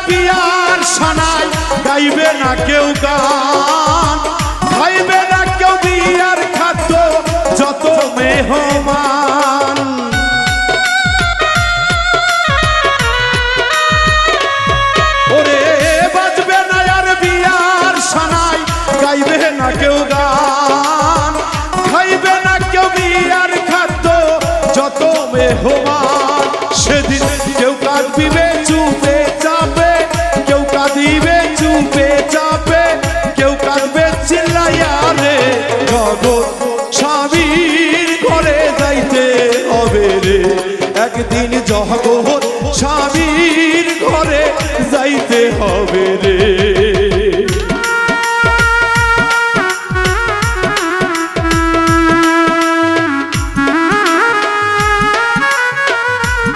বিয়ার সানাই গাইবে না কেউ গান, খাইবে না কেউ বিয়ার খাদ্য যত মেহমান। ওরে বাজবে না আর বিয়ার সানাই গাইবে না কেউ গান, খাইবে না কেউ বিয়ার খাদ্য যত মেহমান। সেদিন কেউ কাঁদিবে চুপে চাপে, কেউ কাঁদিবে চুপে চাপে, কেউ কাঁদবে চিল্লাইয়া রে। জগৎ স্বামীর ঘরে যাইতে হবে রে, একদিন জগৎ স্বামীর ঘরে যাইতে হবে রে।